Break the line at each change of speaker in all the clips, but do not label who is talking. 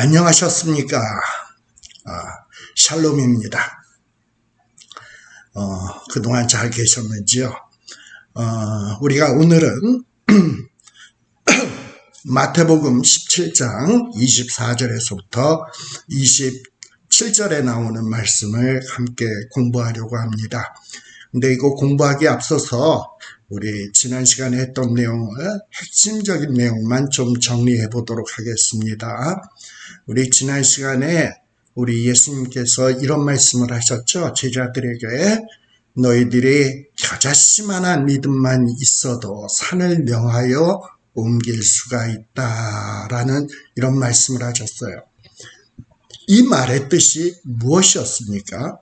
안녕하셨습니까? 샬롬입니다. 그동안 잘 계셨는지요? 우리가 오늘은 마태복음 17장 24절에서부터 27절에 나오는 말씀을 함께 공부하려고 합니다. 근데 이거 공부하기에 앞서서 우리 지난 시간에 했던 내용을 핵심적인 내용만 좀 정리해 보도록 하겠습니다. 우리 지난 시간에 우리 예수님께서 이런 말씀을 하셨죠. 제자들에게 너희들이 겨자씨만한 믿음만 있어도 산을 명하여 옮길 수가 있다라는 이런 말씀을 하셨어요. 이 말의 뜻이 무엇이었습니까?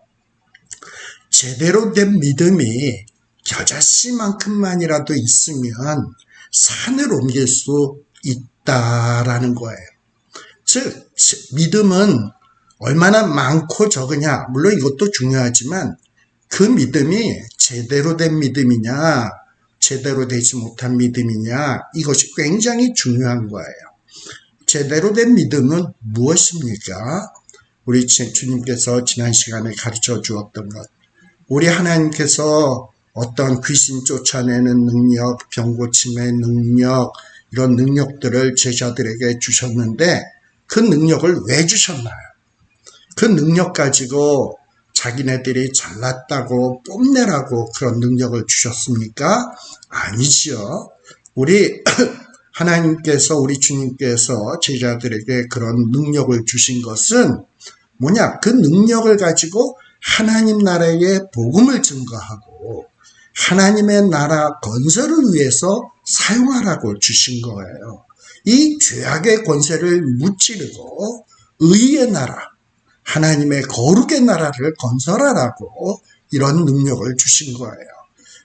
제대로 된 믿음이 겨자씨만큼만이라도 있으면 산을 옮길 수 있다라는 거예요. 즉, 믿음은 얼마나 많고 적으냐, 물론 이것도 중요하지만 그 믿음이 제대로 된 믿음이냐, 제대로 되지 못한 믿음이냐, 이것이 굉장히 중요한 거예요. 제대로 된 믿음은 무엇입니까? 우리 주님께서 지난 시간에 가르쳐 주었던 것. 우리 하나님께서 어떤 귀신 쫓아내는 능력, 병 고침의 능력, 이런 능력들을 제자들에게 주셨는데 그 능력을 왜 주셨나요? 그 능력 가지고 자기네들이 잘났다고 뽐내라고 그런 능력을 주셨습니까? 아니지요. 우리 하나님께서, 우리 주님께서 제자들에게 그런 능력을 주신 것은 뭐냐? 그 능력을 가지고 하나님 나라의 복음을 증거하고 하나님의 나라 건설을 위해서 사용하라고 주신 거예요. 이 죄악의 권세를 무찌르고 의의 나라, 하나님의 거룩의 나라를 건설하라고 이런 능력을 주신 거예요.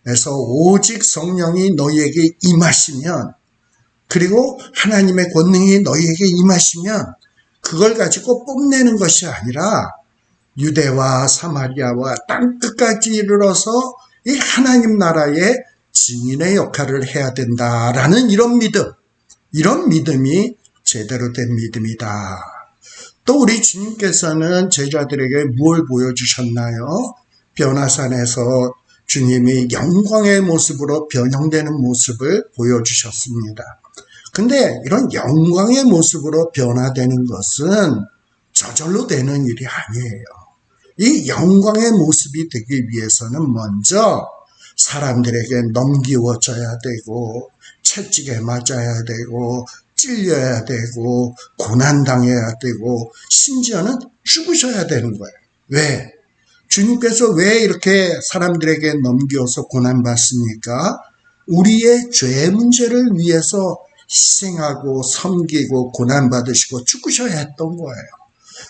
그래서 오직 성령이 너희에게 임하시면, 그리고 하나님의 권능이 너희에게 임하시면 그걸 가지고 뽐내는 것이 아니라 유대와 사마리아와 땅끝까지 이르러서 이 하나님 나라의 증인의 역할을 해야 된다라는 이런 믿음이 제대로 된 믿음이다. 또 우리 주님께서는 제자들에게 무엇을 보여주셨나요? 변화산에서 주님이 영광의 모습으로 변형되는 모습을 보여주셨습니다. 근데 이런 영광의 모습으로 변화되는 것은 저절로 되는 일이 아니에요. 이 영광의 모습이 되기 위해서는 먼저 사람들에게 넘기워져야 되고 채찍에 맞아야 되고 찔려야 되고 고난당해야 되고 심지어는 죽으셔야 되는 거예요. 왜? 주님께서 왜 이렇게 사람들에게 넘겨서 고난받습니까? 우리의 죄 문제를 위해서 희생하고 섬기고 고난받으시고 죽으셔야 했던 거예요.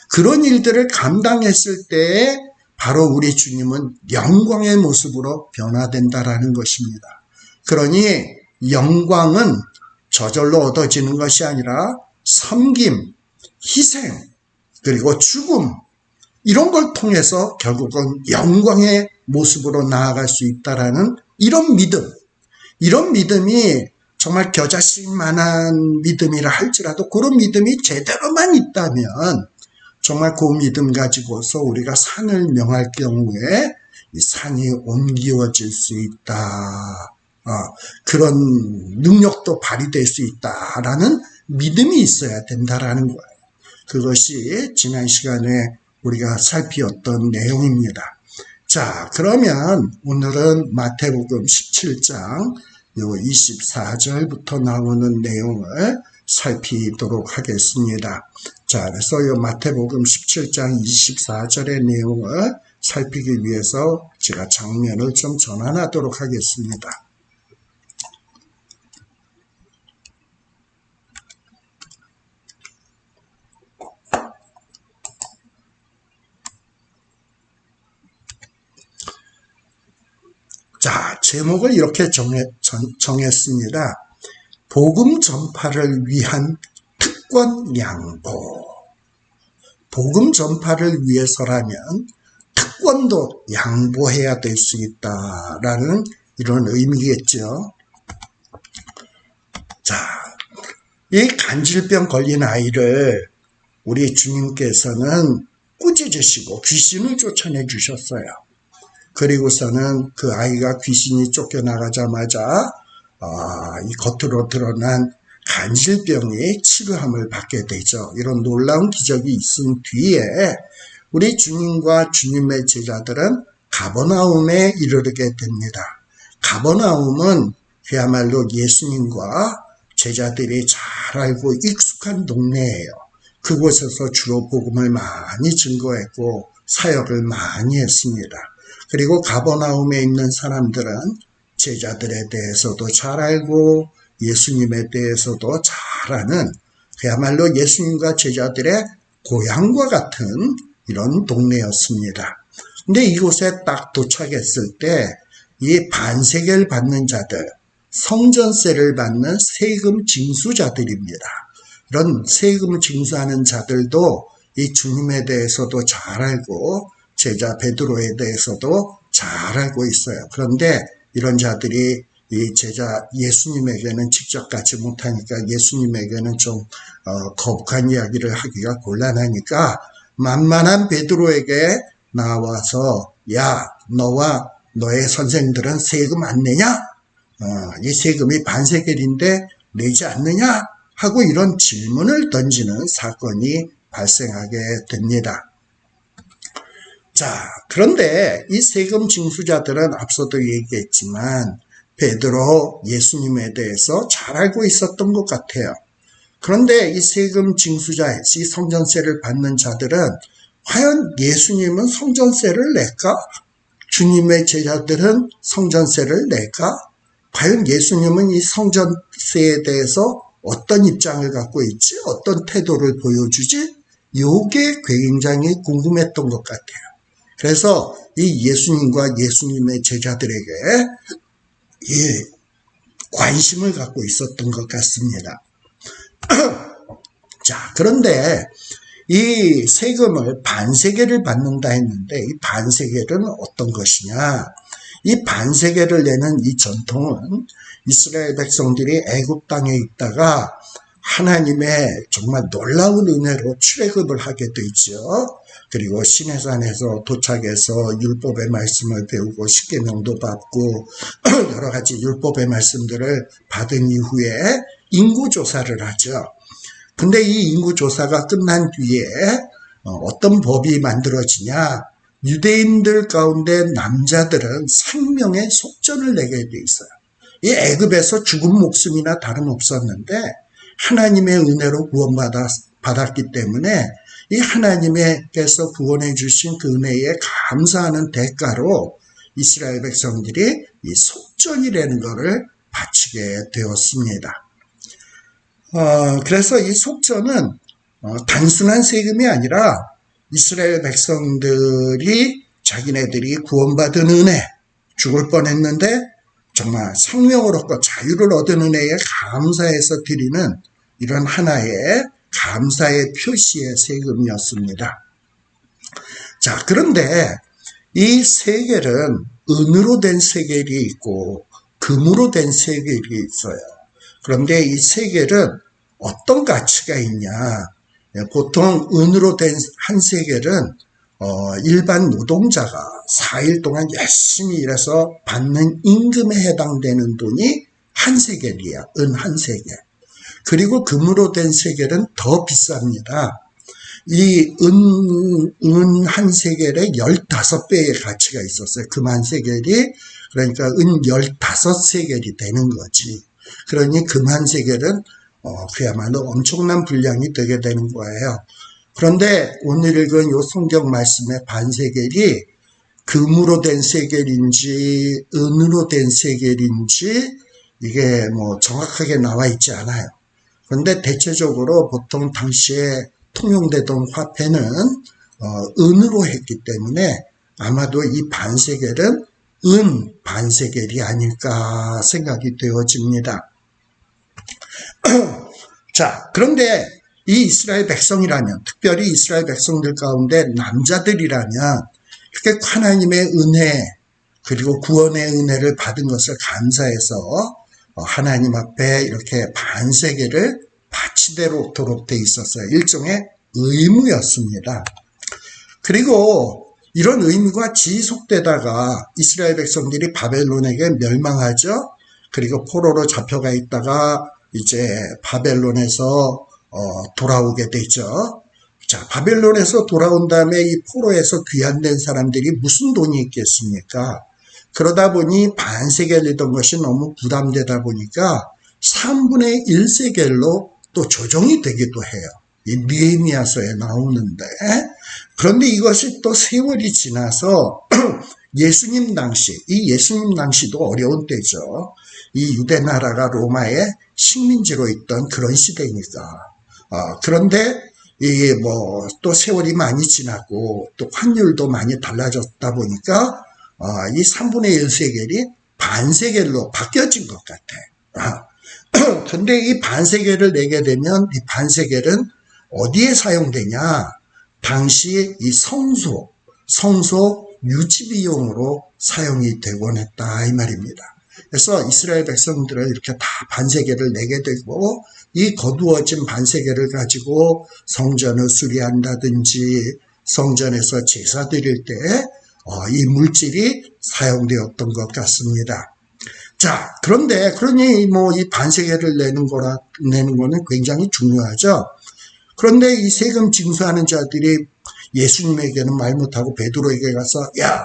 그런 일들을 감당했을 때 바로 우리 주님은 영광의 모습으로 변화된다라는 것입니다. 그러니 영광은 저절로 얻어지는 것이 아니라 섬김, 희생, 그리고 죽음, 이런 걸 통해서 결국은 영광의 모습으로 나아갈 수 있다라는 이런 믿음이 정말 겨자씨만한 믿음이라 할지라도 그런 믿음이 제대로만 있다면 정말 그 믿음 가지고서 우리가 산을 명할 경우에 이 산이 옮기워질 수 있다. 그런 능력도 발휘될 수 있다라는 믿음이 있어야 된다라는 거예요. 그것이 지난 시간에 우리가 살피었던 내용입니다. 자, 그러면 오늘은 마태복음 17장 24절부터 나오는 내용을 살피도록 하겠습니다. 자, 그래서 이 마태복음 17장 24절의 내용을 살피기 위해서 제가 장면을 좀 전환하도록 하겠습니다. 자, 제목을 이렇게 정했습니다. 복음 전파를 위한 특권 양보. 복음 전파를 위해서라면 특권도 양보해야 될 수 있다라는 이런 의미겠죠. 자, 이 간질병 걸린 아이를 우리 주님께서는 꾸짖으시고 귀신을 쫓아내 주셨어요. 그리고서는 그 아이가 귀신이 쫓겨나가자마자 이 겉으로 드러난 간질병이 치료함을 받게 되죠. 이런 놀라운 기적이 있은 뒤에 우리 주님과 주님의 제자들은 가버나움에 이르게 됩니다. 가버나움은 그야말로 예수님과 제자들이 잘 알고 익숙한 동네예요. 그곳에서 주로 복음을 많이 증거했고 사역을 많이 했습니다. 그리고 가버나움에 있는 사람들은 제자들에 대해서도 잘 알고 예수님에 대해서도 잘 아는 그야말로 예수님과 제자들의 고향과 같은 이런 동네였습니다. 근데 이곳에 딱 도착했을 때 이 반세계를 받는 자들, 성전세를 받는 세금 징수자들입니다. 이런 세금 징수하는 자들도 이 주님에 대해서도 잘 알고 제자 베드로에 대해서도 잘 알고 있어요. 그런데 이런 자들이 이 제자 예수님에게는 직접 가지 못하니까 예수님에게는 좀 거북한 이야기를 하기가 곤란하니까 만만한 베드로에게 나와서 야, 너와 너의 선생들은 세금 안 내냐? 이 세금이 반세겔인데 내지 않느냐? 하고 이런 질문을 던지는 사건이 발생하게 됩니다. 자, 그런데 이 세금 징수자들은 앞서도 얘기했지만 베드로 예수님에 대해서 잘 알고 있었던 것 같아요. 그런데 이 세금 징수자, 이 성전세를 받는 자들은 과연 예수님은 성전세를 낼까? 주님의 제자들은 성전세를 낼까? 과연 예수님은 이 성전세에 대해서 어떤 입장을 갖고 있지? 어떤 태도를 보여주지? 이게 굉장히 궁금했던 것 같아요. 그래서 이 예수님과 예수님의 제자들에게 이 관심을 갖고 있었던 것 같습니다. 자, 그런데 이 세금을 반세겔을 받는다 했는데 이 반세겔은 어떤 것이냐? 이 반세겔을 내는 이 전통은 이스라엘 백성들이 애굽 땅에 있다가 하나님의 정말 놀라운 은혜로 출애굽을 하게 되죠. 그리고 시내산에서 도착해서 율법의 말씀을 배우고 십계명도 받고 여러 가지 율법의 말씀들을 받은 이후에 인구조사를 하죠. 근데 이 인구조사가 끝난 뒤에 어떤 법이 만들어지냐? 유대인들 가운데 남자들은 생명의 속전을 내게 돼 있어요. 이 애굽에서 죽은 목숨이나 다름없었는데 하나님의 은혜로 구원받았기 때문에 이 하나님께서 구원해 주신 그 은혜에 감사하는 대가로 이스라엘 백성들이 이 속전이라는 것을 바치게 되었습니다. 그래서 이 속전은 단순한 세금이 아니라 이스라엘 백성들이 자기네들이 구원받은 은혜, 죽을 뻔했는데 정말 생명을 얻고 자유를 얻은 은혜에 감사해서 드리는 이런 하나의 감사의 표시의 세금이었습니다. 자, 그런데 이 세겔은 은으로 된 세겔이 있고 금으로 된 세겔이 있어요. 그런데 이 세겔은 어떤 가치가 있냐? 보통 은으로 된 한 세겔은 일반 노동자가 4일 동안 열심히 일해서 받는 임금에 해당되는 돈이 한 세겔이야. 은 한 세겔. 그리고 금으로 된 세겔은 더 비쌉니다. 이 은 한 세겔에 15배의 가치가 있었어요. 금 한 세겔이 그러니까 은 15세겔이 되는 거지. 그러니 금 한 세겔은 그야말로 엄청난 분량이 되게 되는 거예요. 그런데 오늘 읽은 이 성경 말씀의 반세겔이 금으로 된 세겔인지 은으로 된 세겔인지 이게 정확하게 나와 있지 않아요. 그런데 대체적으로 보통 당시에 통용되던 화폐는 은으로 했기 때문에 아마도 이 반세겔은 은 반세겔이 아닐까 생각이 되어집니다. 자, 그런데 이 이스라엘 백성이라면, 특별히 이스라엘 백성들 가운데 남자들이라면 이렇게 하나님의 은혜 그리고 구원의 은혜를 받은 것을 감사해서 하나님 앞에 이렇게 반세겔을 바치도록 돼 있었어요. 일종의 의무였습니다. 그리고 이런 의무가 지속되다가 이스라엘 백성들이 바벨론에게 멸망하죠. 그리고 포로로 잡혀가 있다가 이제 바벨론에서 돌아오게 되죠. 자, 바벨론에서 돌아온 다음에 이 포로에서 귀환된 사람들이 무슨 돈이 있겠습니까? 그러다 보니 반세겔이던 것이 너무 부담되다 보니까 3분의 1세겔로 또 조정이 되기도 해요. 이 느헤미야서에 나오는데, 그런데 이것이 또 세월이 지나서 예수님 당시도 어려운 때죠. 이 유대 나라가 로마의 식민지로 있던 그런 시대니까. 그런데 또 세월이 많이 지나고 또 환율도 많이 달라졌다 보니까 이 3분의 1세겔이 반세겔로 바뀌어진 것 같아. 근데 이 반세겔을 내게 되면 이 반세겔은 어디에 사용되냐? 당시 이 성소 유지 비용으로 사용이 되곤 했다 이 말입니다. 그래서 이스라엘 백성들을 이렇게 다 반세겔을 내게 되고 이 거두어진 반세겔을 가지고 성전을 수리한다든지 성전에서 제사 드릴 때 이 물질이 사용되었던 것 같습니다. 자, 그러니 이 반세겔을 내는 거는 굉장히 중요하죠. 그런데 이 세금 징수하는 자들이 예수님에게는 말 못하고 베드로에게 가서, 야,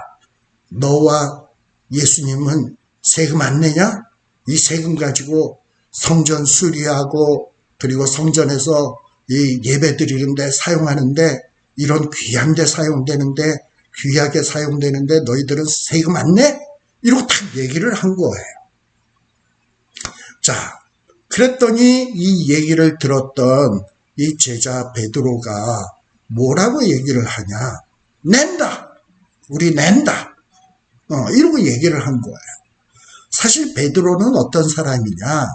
너와 예수님은 세금 안 내냐? 이 세금 가지고 성전 수리하고 그리고 성전에서 이 예배 드리는데 사용하는데 이런 귀한데 귀하게 사용되는데 너희들은 세금 안 내? 이러고 딱 얘기를 한 거예요. 자, 그랬더니 이 얘기를 들었던 이 제자 베드로가 뭐라고 얘기를 하냐? 낸다! 우리 낸다! 이러고 얘기를 한 거예요. 사실 베드로는 어떤 사람이냐?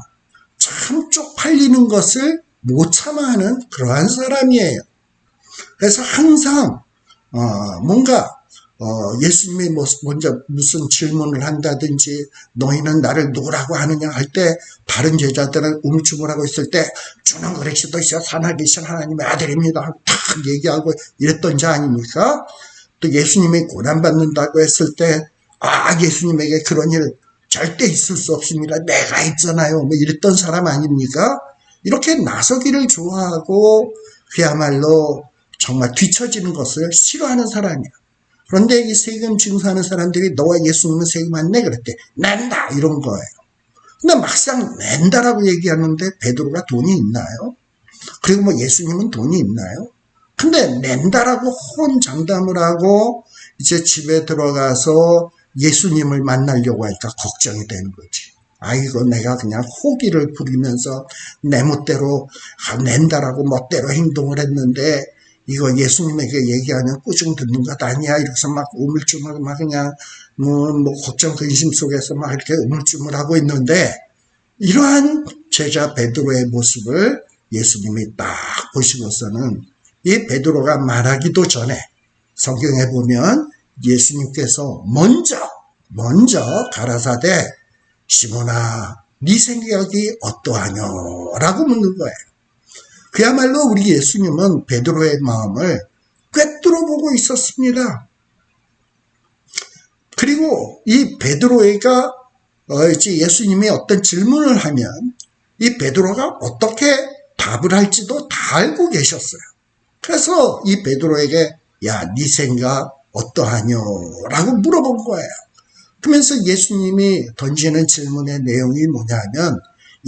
참 쪽팔리는 것을 못 참아하는 그러한 사람이에요. 그래서 항상 뭔가 예수님이 먼저 무슨 질문을 한다든지 너희는 나를 누구라고 하느냐 할 때 다른 제자들은 우물쭈물하고 있을 때 주는 그리스도이시여 살아계신 하나님의 아들입니다 하고 탁 얘기하고 이랬던 자 아닙니까? 또 예수님이 고난받는다고 했을 때 예수님에게 그런 일 절대 있을 수 없습니다. 내가 있잖아요. 이랬던 사람 아닙니까? 이렇게 나서기를 좋아하고 그야말로 정말 뒤처지는 것을 싫어하는 사람이야. 그런데 이 세금 징수하는 사람들이 너와 예수님은 세금 안 내? 그랬대. 낸다! 이런 거예요. 근데 막상 낸다라고 얘기하는데 베드로가 돈이 있나요? 그리고 예수님은 돈이 있나요? 근데 낸다라고 호언장담을 하고 이제 집에 들어가서 예수님을 만나려고 하니까 걱정이 되는 거지. 아이고 내가 그냥 호기를 부리면서 내 멋대로 낸다라고 멋대로 행동을 했는데 이거 예수님에게 얘기하면 꾸중 듣는 것 아니야. 이래서 막 우물쭈물 막 그냥 걱정 근심 속에서 막 이렇게 우물쭈물하고 있는데 이러한 제자 베드로의 모습을 예수님이 딱 보시고서는 이 베드로가 말하기도 전에 성경에 보면 예수님께서 먼저 가라사대 시몬아 네 생각이 어떠하뇨? 라고 묻는 거예요. 그야말로 우리 예수님은 베드로의 마음을 꿰뚫어보고 있었습니다. 그리고 이 베드로가 이제 예수님이 어떤 질문을 하면 이 베드로가 어떻게 답을 할지도 다 알고 계셨어요. 그래서 이 베드로에게 야, 네 생각 어떠하뇨? 라고 물어본 거예요. 그러면서 예수님이 던지는 질문의 내용이 뭐냐면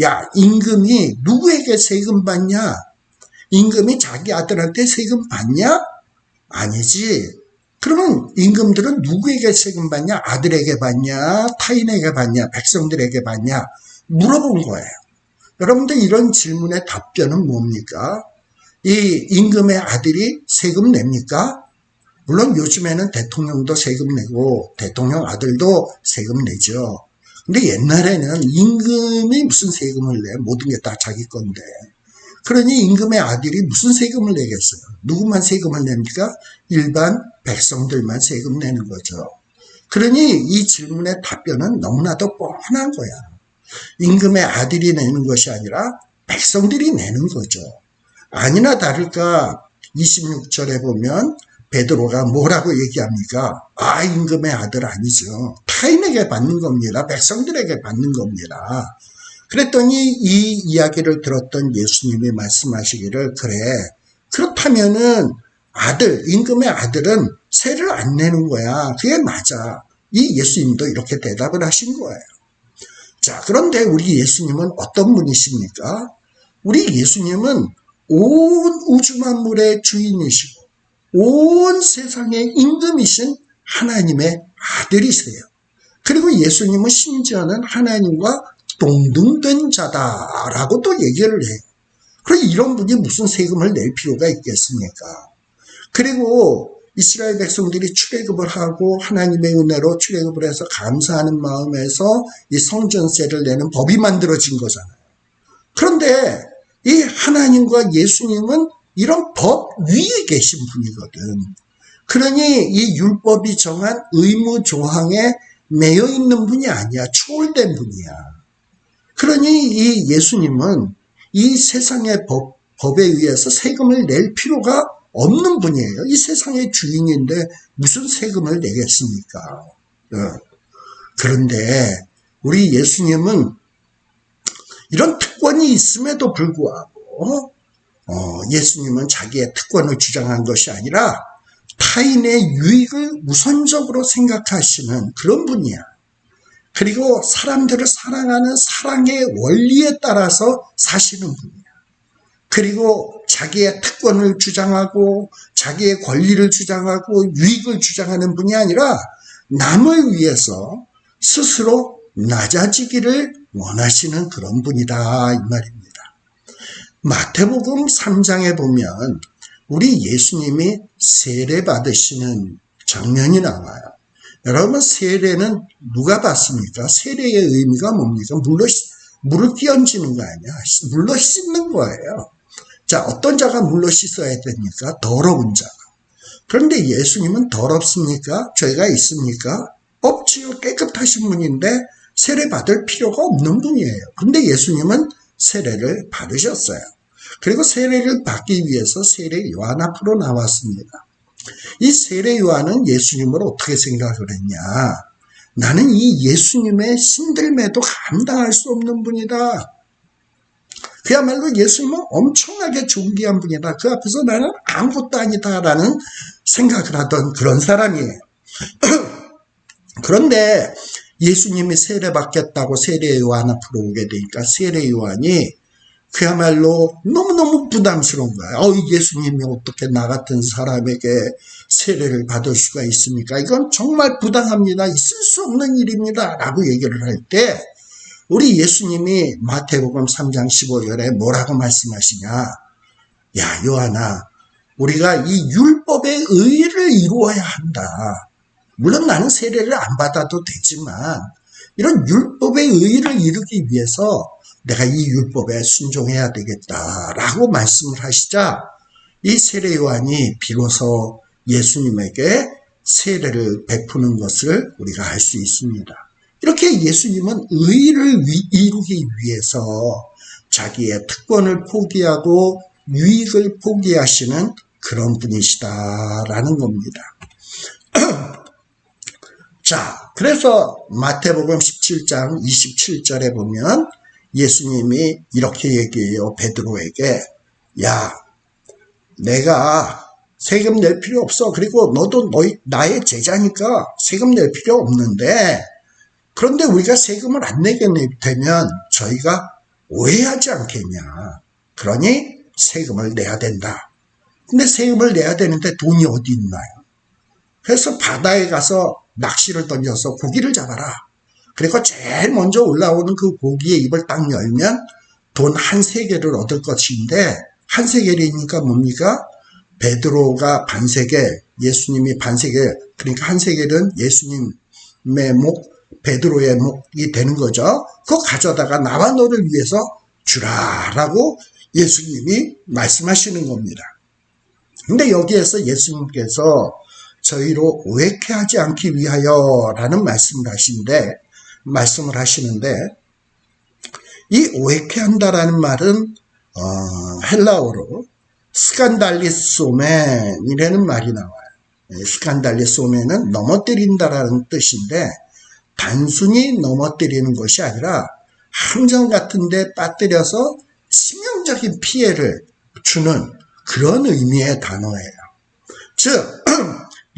야, 임금이 누구에게 세금 받냐? 임금이 자기 아들한테 세금 받냐? 아니지. 그러면 임금들은 누구에게 세금 받냐? 아들에게 받냐? 타인에게 받냐? 백성들에게 받냐? 물어본 거예요. 여러분들 이런 질문의 답변은 뭡니까? 이 임금의 아들이 세금 냅니까? 물론 요즘에는 대통령도 세금 내고 대통령 아들도 세금 내죠. 근데 옛날에는 임금이 무슨 세금을 내? 모든 게 다 자기 건데. 그러니 임금의 아들이 무슨 세금을 내겠어요? 누구만 세금을 냅니까? 일반 백성들만 세금 내는 거죠. 그러니 이 질문의 답변은 너무나도 뻔한 거야. 임금의 아들이 내는 것이 아니라 백성들이 내는 거죠. 아니나 다를까 26절에 보면 베드로가 뭐라고 얘기합니까? 임금의 아들 아니죠. 타인에게 받는 겁니다. 백성들에게 받는 겁니다. 그랬더니 이 이야기를 들었던 예수님이 말씀하시기를, 그래, 그렇다면은 임금의 아들은 세를 안 내는 거야. 그게 맞아. 이 예수님도 이렇게 대답을 하신 거예요. 자, 그런데 우리 예수님은 어떤 분이십니까? 우리 예수님은 온 우주 만물의 주인이시고 온 세상의 임금이신 하나님의 아들이세요. 그리고 예수님은 심지어는 하나님과 동등된 자다라고 또 얘기를 해요. 그럼 이런 분이 무슨 세금을 낼 필요가 있겠습니까? 그리고 이스라엘 백성들이 출애굽을 하고 하나님의 은혜로 출애굽을 해서 감사하는 마음에서 이 성전세를 내는 법이 만들어진 거잖아요. 그런데 이 하나님과 예수님은 이런 법 위에 계신 분이거든. 그러니 이 율법이 정한 의무 조항에 매여 있는 분이 아니야. 초월된 분이야. 그러니 이 예수님은 이 세상의 법에 의해서 세금을 낼 필요가 없는 분이에요. 이 세상의 주인인데 무슨 세금을 내겠습니까? 그런데 우리 예수님은 이런 특권이 있음에도 불구하고 예수님은 자기의 특권을 주장한 것이 아니라 타인의 유익을 우선적으로 생각하시는 그런 분이야. 그리고 사람들을 사랑하는 사랑의 원리에 따라서 사시는 분이야. 그리고 자기의 특권을 주장하고 자기의 권리를 주장하고 유익을 주장하는 분이 아니라 남을 위해서 스스로 낮아지기를 원하시는 그런 분이다, 이 말입니다. 마태복음 3장에 보면 우리 예수님이 세례 받으시는 장면이 나와요. 여러분, 세례는 누가 받습니까? 세례의 의미가 뭡니까? 물을 끼얹는 거 아니야. 물로 씻는 거예요. 자, 어떤 자가 물로 씻어야 됩니까? 더러운 자가. 그런데 예수님은 더럽습니까? 죄가 있습니까? 없지요. 깨끗하신 분인데 세례 받을 필요가 없는 분이에요. 그런데 예수님은 세례를 받으셨어요. 그리고 세례를 받기 위해서 세례 요한 앞으로 나왔습니다. 이 세례 요한은 예수님을 어떻게 생각을 했냐? 나는 이 예수님의 신들매도 감당할 수 없는 분이다. 그야말로 예수님은 엄청나게 존귀한 분이다. 그 앞에서 나는 아무것도 아니다라는 생각을 하던 그런 사람이에요. 그런데 예수님이 세례 받겠다고 세례 요한 앞으로 오게 되니까 세례 요한이 그야말로 너무너무 부담스러운 거예요. 예수님이 어떻게 나 같은 사람에게 세례를 받을 수가 있습니까? 이건 정말 부당합니다. 있을 수 없는 일입니다. 라고 얘기를 할 때 우리 예수님이 마태복음 3장 15절에 뭐라고 말씀하시냐? 야, 요한아, 우리가 이 율법의 의를 이루어야 한다. 물론 나는 세례를 안 받아도 되지만 이런 율법의 의를 이루기 위해서 내가 이 율법에 순종해야 되겠다라고 말씀을 하시자 이 세례 요한이 비로소 예수님에게 세례를 베푸는 것을 우리가 알 수 있습니다. 이렇게 예수님은 의를 이루기 위해서 자기의 특권을 포기하고 유익을 포기하시는 그런 분이시다라는 겁니다. 자, 그래서 마태복음 17장 27절에 보면 예수님이 이렇게 얘기해요. 베드로에게, 야, 내가 세금 낼 필요 없어. 그리고 너도 나의 제자니까 세금 낼 필요 없는데, 그런데 우리가 세금을 안 내게 되면 저희가 오해하지 않겠냐. 그러니 세금을 내야 된다. 근데 세금을 내야 되는데 돈이 어디 있나요? 그래서 바다에 가서 낚시를 던져서 고기를 잡아라. 그리고 제일 먼저 올라오는 그 고기의 입을 딱 열면 돈 한 세겔을 얻을 것인데, 한 세겔이니까 뭡니까? 베드로가 반세겔, 예수님이 반세겔, 그러니까 한 세겔은 예수님의 목, 베드로의 목이 되는 거죠. 그거 가져다가 나와 너를 위해서 주라라고 예수님이 말씀하시는 겁니다. 근데 여기에서 예수님께서 저희로 오해케 하지 않기 위하여 라는 말씀을 하시는데 이 오해케 한다라는 말은 헬라어로 스칸달리소멘이라는 말이 나와요. 스칸달리소멘은 넘어뜨린다라는 뜻인데 단순히 넘어뜨리는 것이 아니라 함정 같은 데 빠뜨려서 치명적인 피해를 주는 그런 의미의 단어예요. 즉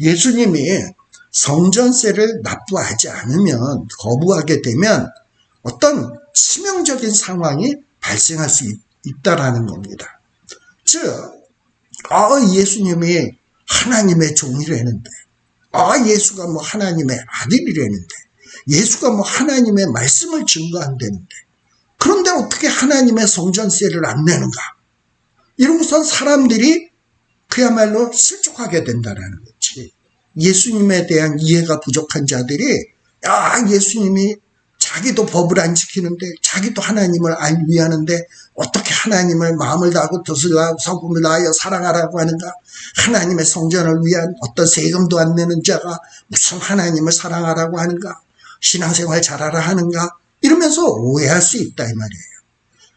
예수님이 성전세를 납부하지 않으면, 거부하게 되면 어떤 치명적인 상황이 발생할 수 있다라는 겁니다. 즉 예수님이 하나님의 종이라는데, 예수가 뭐 하나님의 아들이라는데, 예수가 뭐 하나님의 말씀을 증거한다는데, 그런데 어떻게 하나님의 성전세를 안 내는가? 이러고선 사람들이 그야말로 실족하게 된다는 거지. 예수님에 대한 이해가 부족한 자들이 예수님이 자기도 법을 안 지키는데, 자기도 하나님을 위하는데 어떻게 하나님을 마음을 다하고 뜻을 다하고 성품을 다하여 사랑하라고 하는가? 하나님의 성전을 위한 어떤 세금도 안 내는 자가 무슨 하나님을 사랑하라고 하는가? 신앙생활 잘하라 하는가? 이러면서 오해할 수 있다 이 말이에요.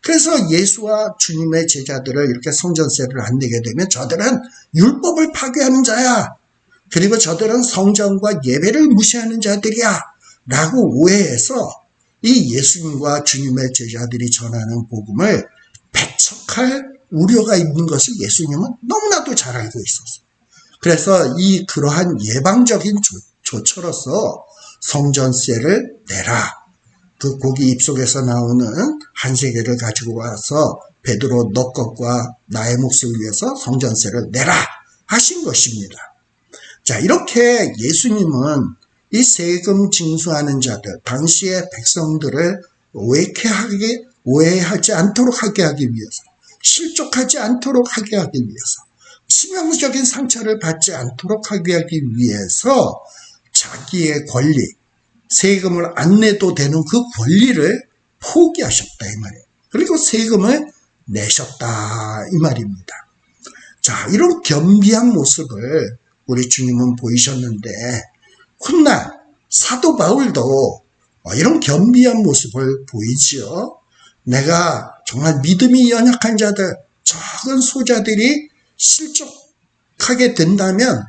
그래서 예수와 주님의 제자들을 이렇게 성전세를 안 내게 되면 저들은 율법을 파괴하는 자야, 그리고 저들은 성전과 예배를 무시하는 자들이야 라고 오해해서 이 예수님과 주님의 제자들이 전하는 복음을 배척할 우려가 있는 것을 예수님은 너무나도 잘 알고 있었어요. 그래서 그러한 예방적인 조처로서 성전세를 내라, 그 고기 입속에서 나오는 한 세겔을 가지고 와서 베드로 너 것과 나의 몫을 위해서 성전세를 내라 하신 것입니다. 자, 이렇게 예수님은 이 세금 징수하는 자들, 당시의 백성들을 오해하지 않도록 하게 하기 위해서, 실족하지 않도록 하게 하기 위해서, 치명적인 상처를 받지 않도록 하게 하기 위해서 자기의 권리, 세금을 안 내도 되는 그 권리를 포기하셨다 이 말이에요. 그리고 세금을 내셨다 이 말입니다. 자, 이런 겸비한 모습을 우리 주님은 보이셨는데, 훗날 사도 바울도 이런 겸비한 모습을 보이지요. 내가 정말 믿음이 연약한 자들, 적은 소자들이 실족하게 된다면,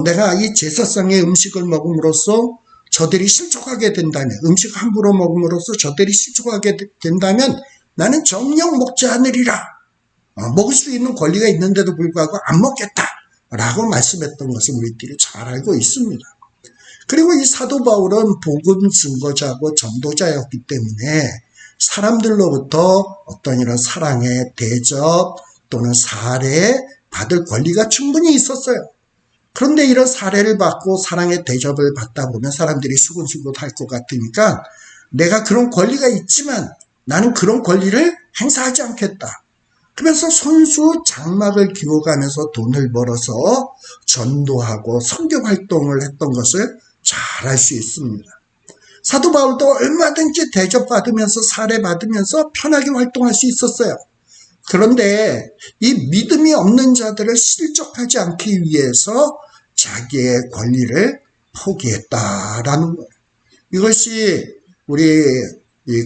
내가 이 제사상의 음식을 먹음으로써 저들이 실족하게 된다면, 음식 함부로 먹음으로써 저들이 실족하게 된다면 나는 정녕 먹지 않으리라. 먹을 수 있는 권리가 있는데도 불구하고 안 먹겠다 라고 말씀했던 것을 우리들이 잘 알고 있습니다. 그리고 이 사도 바울은 복음 증거자고 전도자였기 때문에 사람들로부터 어떤 이런 사랑의 대접 또는 사례 받을 권리가 충분히 있었어요. 그런데 이런 사례를 받고 사랑의 대접을 받다 보면 사람들이 수근수근할 것 같으니까 내가 그런 권리가 있지만 나는 그런 권리를 행사하지 않겠다. 그래서 손수 장막을 기워가면서 돈을 벌어서 전도하고 선교 활동을 했던 것을 잘 알 수 있습니다. 사도 바울도 얼마든지 대접받으면서 사례받으면서 편하게 활동할 수 있었어요. 그런데 이 믿음이 없는 자들을 실족하지 않기 위해서 자기의 권리를 포기했다라는 거예요. 이것이 우리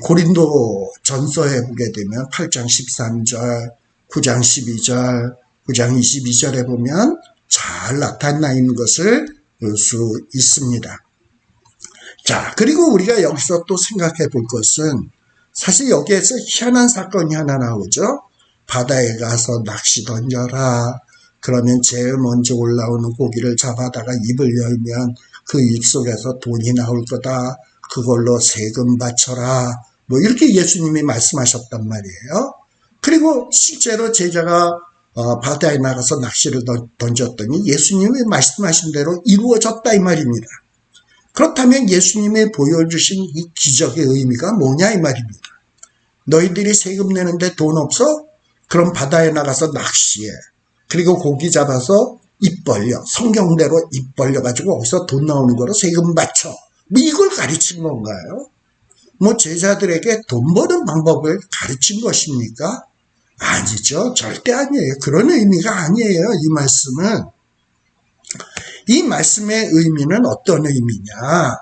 고린도 전서에 보게 되면 8장 13절, 9장 12절, 9장 22절에 보면 잘 나타나 있는 것을 볼 수 있습니다. 자, 그리고 우리가 여기서 또 생각해 볼 것은 사실 여기에서 희한한 사건이 하나 나오죠. 바다에 가서 낚시 던져라. 그러면 제일 먼저 올라오는 고기를 잡아다가 입을 열면 그 입 속에서 돈이 나올 거다. 그걸로 세금 바쳐라. 뭐 이렇게 예수님이 말씀하셨단 말이에요. 그리고 실제로 제자가 바다에 나가서 낚시를 던졌더니 예수님이 말씀하신 대로 이루어졌다 이 말입니다. 그렇다면 예수님이 보여주신 이 기적의 의미가 뭐냐 이 말입니다. 너희들이 세금 내는데 돈 없어? 그럼 바다에 나가서 낚시해. 그리고 고기 잡아서 입 벌려. 성경대로 입 벌려가지고 거기서 돈 나오는 거로 세금 바쳐. 뭐 이걸 가르친 건가요? 뭐 제자들에게 돈 버는 방법을 가르친 것입니까? 아니죠. 절대 아니에요. 그런 의미가 아니에요. 이 말씀은. 이 말씀의 의미는 어떤 의미냐?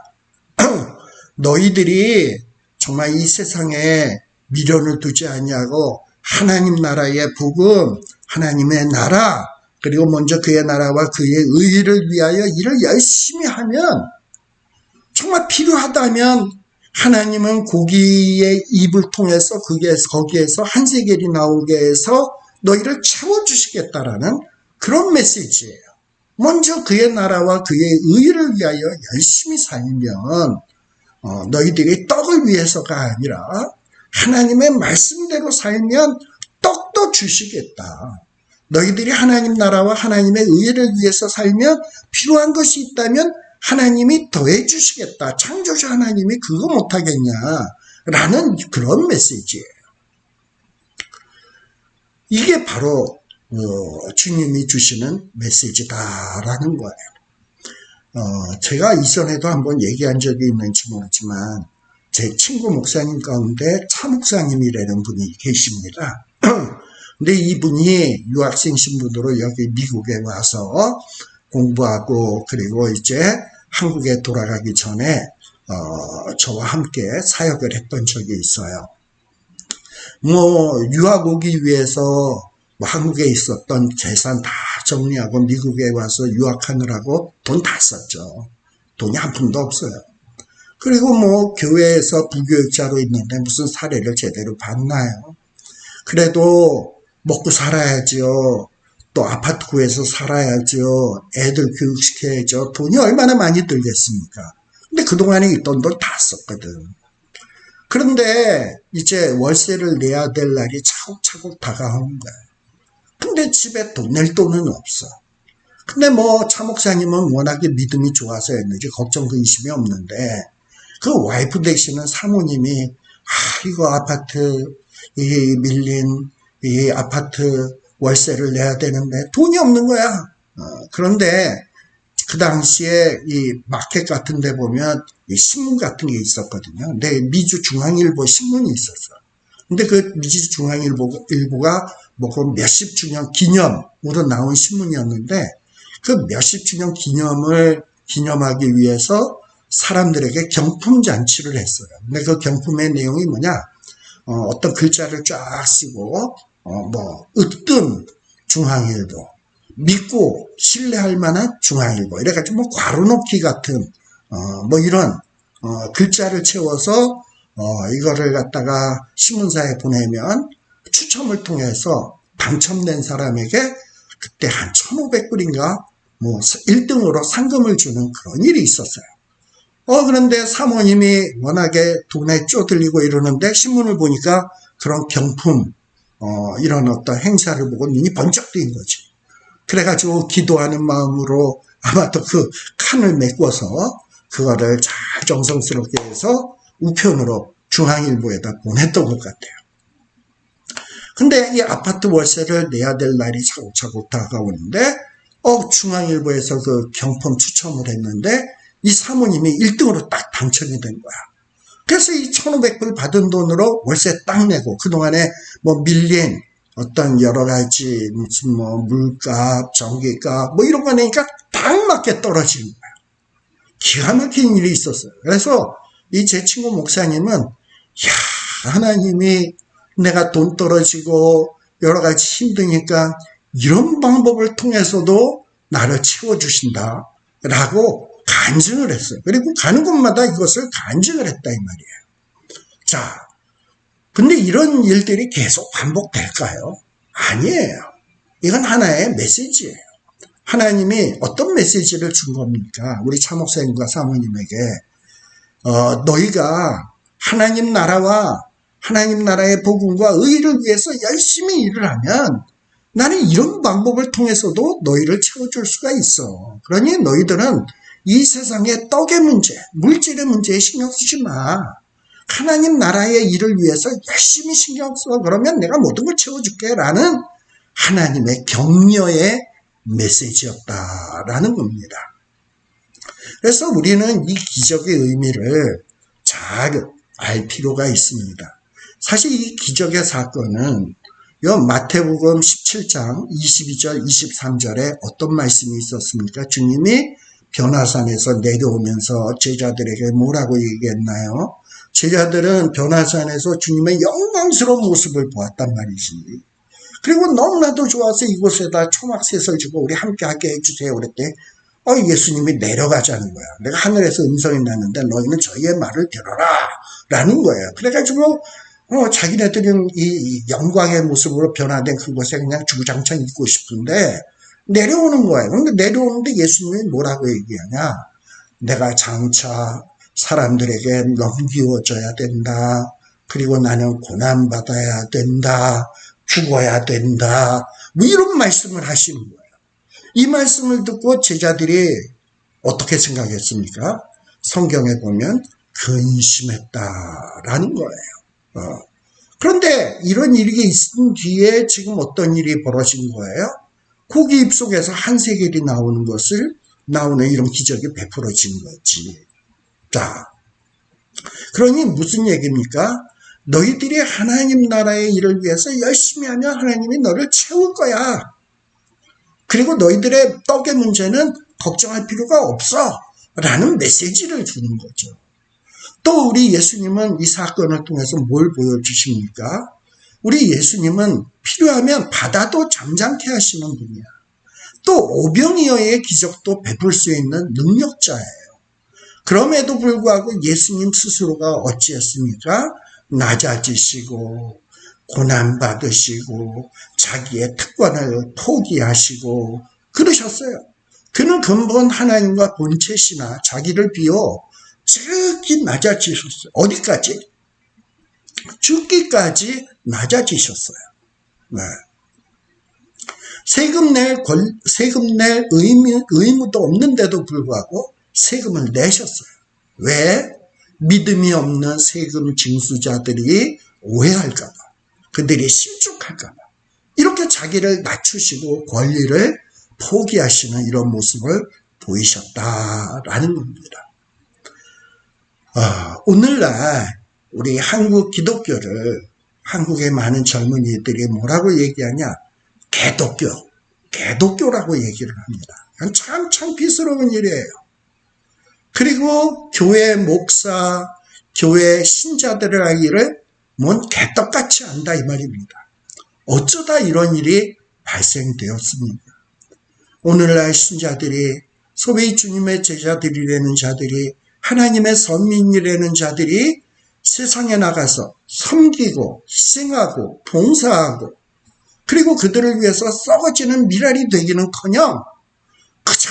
너희들이 정말 이 세상에 미련을 두지 아니하고 하나님 나라의 복음, 하나님의 나라, 그리고 먼저 그의 나라와 그의 의를 위하여 일을 열심히 하면, 정말 필요하다면 하나님은 고기의 입을 통해서 거기에서 한 세겔이 나오게 해서 너희를 채워주시겠다라는 그런 메시지예요. 먼저 그의 나라와 그의 의를 위하여 열심히 살면 너희들이 떡을 위해서가 아니라 하나님의 말씀대로 살면 떡도 주시겠다. 너희들이 하나님 나라와 하나님의 의를 위해서 살면 필요한 것이 있다면 하나님이 더해 주시겠다. 창조주 하나님이 그거 못하겠냐 라는 그런 메시지예요. 이게 바로 주님이 주시는 메시지다라는 거예요. 제가 이전에도 한번 얘기한 적이 있는지 모르지만 제 친구 목사님 가운데 차 목사님이라는 분이 계십니다. 근데 이분이 유학생 신분으로 여기 미국에 와서 공부하고 그리고 이제 한국에 돌아가기 전에 저와 함께 사역을 했던 적이 있어요. 유학 오기 위해서 한국에 있었던 재산 다 정리하고 미국에 와서 유학하느라고 돈 다 썼죠. 돈이 한 푼도 없어요. 그리고 교회에서 부교육자로 있는데 무슨 사례를 제대로 받나요? 그래도 먹고 살아야죠. 또 아파트 구해서 살아야죠. 애들 교육시켜야죠. 돈이 얼마나 많이 들겠습니까? 근데 그동안에 이 돈도 다 썼거든. 그런데 이제 월세를 내야 될 날이 차곡차곡 다가오는 거야. 근데 집에 돈 낼 돈은 없어. 근데 차 목사님은 워낙에 믿음이 좋아서였는지 걱정 근심이 없는데 그 와이프 되시는 사모님이 이거 아파트 밀린 이 아파트 월세를 내야 되는데 돈이 없는 거야. 그런데 그 당시에 이 마켓 같은 데 보면 이 신문 같은 게 있었거든요. 근데 미주 중앙일보 신문이 있었어. 근데 그 미주 중앙일보가 그 몇십 주년 기념으로 나온 신문이었는데 그 몇십 주년 기념을 기념하기 위해서 사람들에게 경품 잔치를 했어요. 근데 그 경품의 내용이 뭐냐? 어떤 글자를 쫙 쓰고 으뜸 중앙일보, 믿고 신뢰할 만한 중앙일보 이래가지고 괄호놓기 같은 이런 글자를 채워서 이거를 갖다가 신문사에 보내면 추첨을 통해서 당첨된 사람에게 그때 한 1,500불인가 1등으로 상금을 주는 그런 일이 있었어요. 그런데 사모님이 워낙에 돈에 쪼들리고 이러는데 신문을 보니까 그런 경품 이런 어떤 행사를 보고 눈이 번쩍 뜨인 거지. 그래가지고 기도하는 마음으로 아마도 그 칸을 메꿔서 그거를 잘 정성스럽게 해서 우편으로 중앙일보에다 보냈던 것 같아요. 근데 이 아파트 월세를 내야 될 날이 차곡차곡 다가오는데 중앙일보에서 그 경품 추첨을 했는데 이 사모님이 1등으로 딱 당첨이 된 거야. 그래서 이 1,500불 받은 돈으로 월세 딱 내고 그동안에 밀린 어떤 여러 가지 무슨 물값, 전기값 이런 거 내니까 딱 맞게 떨어지는 거야. 기가 막힌 일이 있었어요. 그래서 이 제 친구 목사님은 하나님이 내가 돈 떨어지고 여러 가지 힘드니까 이런 방법을 통해서도 나를 채워주신다 라고 간증을 했어요. 그리고 가는 곳마다 이것을 간증을 했다 이 말이에요. 자, 근데 이런 일들이 계속 반복될까요? 아니에요. 이건 하나의 메시지예요. 하나님이 어떤 메시지를 준 겁니까? 우리 차 목사님과 사모님에게 너희가 하나님 나라와 하나님 나라의 복음과 의를 위해서 열심히 일을 하면 나는 이런 방법을 통해서도 너희를 채워줄 수가 있어. 그러니 너희들은 이 세상의 떡의 문제, 물질의 문제에 신경 쓰지 마. 하나님 나라의 일을 위해서 열심히 신경 써. 그러면 내가 모든 걸 채워줄게. 라는 하나님의 격려의 메시지였다라는 겁니다. 그래서 우리는 이 기적의 의미를 잘 알 필요가 있습니다. 사실 이 기적의 사건은 마태복음 17장 22절 23절에 어떤 말씀이 있었습니까? 주님이 변화산에서 내려오면서 제자들에게 뭐라고 얘기했나요? 제자들은 변화산에서 주님의 영광스러운 모습을 보았단 말이지. 그리고 너무나도 좋아서 이곳에다 초막셋을 주고 우리 함께 하게 해주세요 그랬더니 예수님이 내려가자는 거야. 내가 하늘에서 음성이 났는데 너희는 저희의 말을 들어라 라는 거예요. 그래가지고 자기네들은 이 영광의 모습으로 변화된 그곳에 그냥 주구장창 있고 싶은데 내려오는 거예요. 근데 내려오는데 예수님이 뭐라고 얘기하냐. 내가 장차 사람들에게 넘기워져야 된다. 그리고 나는 고난받아야 된다. 죽어야 된다. 뭐 이런 말씀을 하시는 거예요. 이 말씀을 듣고 제자들이 어떻게 생각했습니까? 성경에 보면 근심했다라는 거예요. 그런데 이런 일이 있은 뒤에 지금 어떤 일이 벌어진 거예요? 고기 입속에서 한세겔이 나오는 이런 기적이 베풀어진 거지. 자, 그러니 무슨 얘기입니까? 너희들이 하나님 나라의 일을 위해서 열심히 하면 하나님이 너를 채울 거야. 그리고 너희들의 떡의 문제는 걱정할 필요가 없어. 라는 메시지를 주는 거죠. 또 우리 예수님은 이 사건을 통해서 뭘 보여주십니까? 우리 예수님은 필요하면 바다도 잠잠케 하시는 분이야. 또 오병이어의 기적도 베풀 수 있는 능력자예요. 그럼에도 불구하고 예수님 스스로가 어찌했습니까? 낮아지시고 고난받으시고 자기의 특권을 포기하시고 그러셨어요. 그는 근본 하나님과 본체시나 자기를 비워 지극히 낮아지셨어요. 어디까지? 죽기까지 낮아지셨어요. 네. 세금 낼 의무도 없는데도 불구하고 세금을 내셨어요. 왜? 믿음이 없는 세금 징수자들이 오해할까봐, 그들이 실족할까봐 이렇게 자기를 낮추시고 권리를 포기하시는 이런 모습을 보이셨다라는 겁니다. 오늘날 우리 한국 기독교를 한국의 많은 젊은이들이 뭐라고 얘기하냐? 개독교라고 얘기를 합니다. 참 창피스러운 일이에요. 그리고 교회 목사, 교회 신자들의 아이를 뭔 개떡같이 안다 이 말입니다. 어쩌다 이런 일이 발생되었습니까? 오늘날 신자들이 소위 주님의 제자들이라는 자들이 하나님의 선민이라는 자들이 세상에 나가서 섬기고 희생하고 봉사하고 그리고 그들을 위해서 썩어지는 미랄이 되기는커녕 그저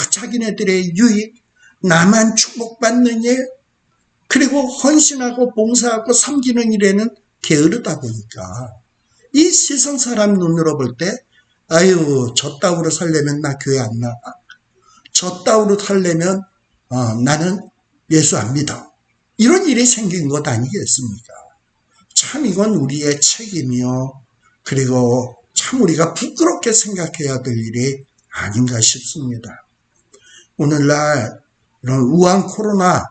자기네들의 유익, 나만 축복받는 일, 그리고 헌신하고 봉사하고 섬기는 일에는 게으르다 보니까 이 세상 사람 눈으로 볼 때 아유 저 따위로 살려면 나 교회 안 나가, 저 따위로 살려면 나는 예수 안 믿어, 이런 일이 생긴 것 아니겠습니까? 참 이건 우리의 책임이요, 그리고 참 우리가 부끄럽게 생각해야 될 일이 아닌가 싶습니다. 오늘날 이런 우한 코로나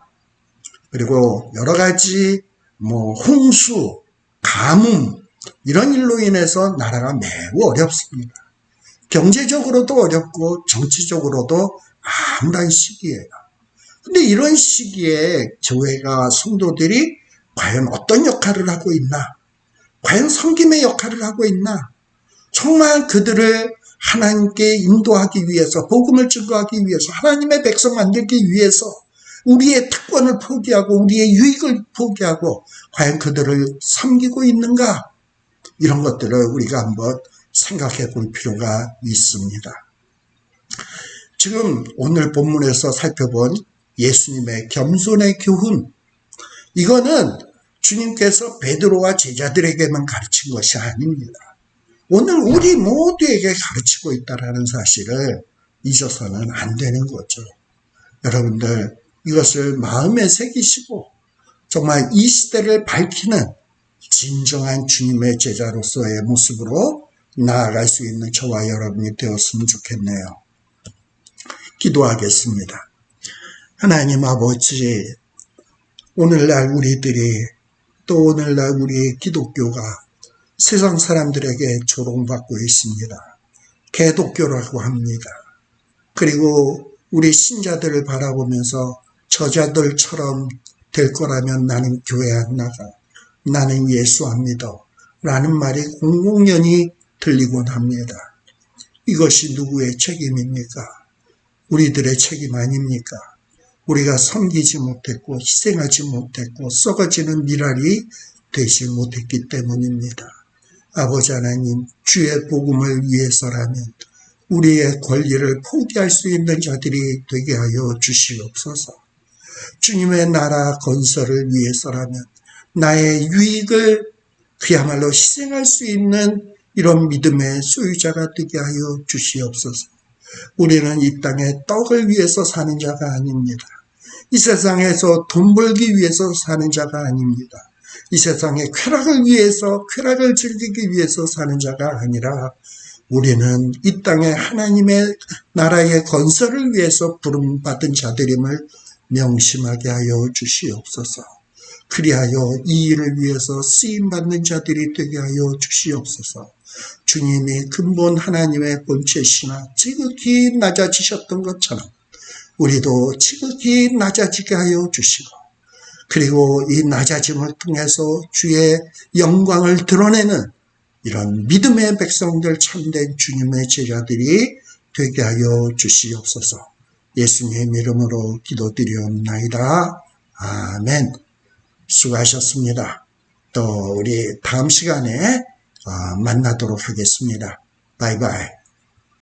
그리고 여러 가지 홍수, 가뭄 이런 일로 인해서 나라가 매우 어렵습니다. 경제적으로도 어렵고 정치적으로도 암울한 시기예요. 근데 이런 시기에 교회가 성도들이 과연 어떤 역할을 하고 있나? 과연 섬김의 역할을 하고 있나? 정말 그들을 하나님께 인도하기 위해서, 복음을 증거하기 위해서, 하나님의 백성 만들기 위해서 우리의 특권을 포기하고 우리의 유익을 포기하고 과연 그들을 섬기고 있는가? 이런 것들을 우리가 한번 생각해 볼 필요가 있습니다. 지금 오늘 본문에서 살펴본 예수님의 겸손의 교훈, 이거는 주님께서 베드로와 제자들에게만 가르친 것이 아닙니다. 오늘 우리 모두에게 가르치고 있다는 사실을 잊어서는 안 되는 거죠. 여러분들 이것을 마음에 새기시고 정말 이 시대를 밝히는 진정한 주님의 제자로서의 모습으로 나아갈 수 있는 저와 여러분이 되었으면 좋겠네요. 기도하겠습니다. 하나님 아버지, 오늘날 우리들이 또 오늘날 우리 기독교가 세상 사람들에게 조롱받고 있습니다. 개독교라고 합니다. 그리고 우리 신자들을 바라보면서 저자들처럼 될 거라면 나는 교회 안 나가, 나는 예수 안 믿어 라는 말이 공공연히 들리곤 합니다. 이것이 누구의 책임입니까? 우리들의 책임 아닙니까? 우리가 섬기지 못했고 희생하지 못했고 썩어지는 미랄이 되지 못했기 때문입니다. 아버지 하나님, 주의 복음을 위해서라면 우리의 권리를 포기할 수 있는 자들이 되게 하여 주시옵소서. 주님의 나라 건설을 위해서라면 나의 유익을 그야말로 희생할 수 있는 이런 믿음의 소유자가 되게 하여 주시옵소서. 우리는 이 땅에 떡을 위해서 사는 자가 아닙니다. 이 세상에서 돈 벌기 위해서 사는 자가 아닙니다. 이 세상의 쾌락을 위해서, 쾌락을 즐기기 위해서 사는 자가 아니라 우리는 이 땅에 하나님의 나라의 건설을 위해서 부름받은 자들임을 명심하게 하여 주시옵소서. 그리하여 이 일을 위해서 쓰임받는 자들이 되게 하여 주시옵소서. 주님이 근본 하나님의 본체시나 지극히 낮아지셨던 것처럼 우리도 지극히 낮아지게 하여 주시고, 그리고 이 낮아짐을 통해서 주의 영광을 드러내는 이런 믿음의 백성들, 참된 주님의 제자들이 되게 하여 주시옵소서. 예수님 이름으로 기도드리옵나이다. 아멘. 수고하셨습니다. 또 우리 다음 시간에 만나도록 하겠습니다. 바이바이.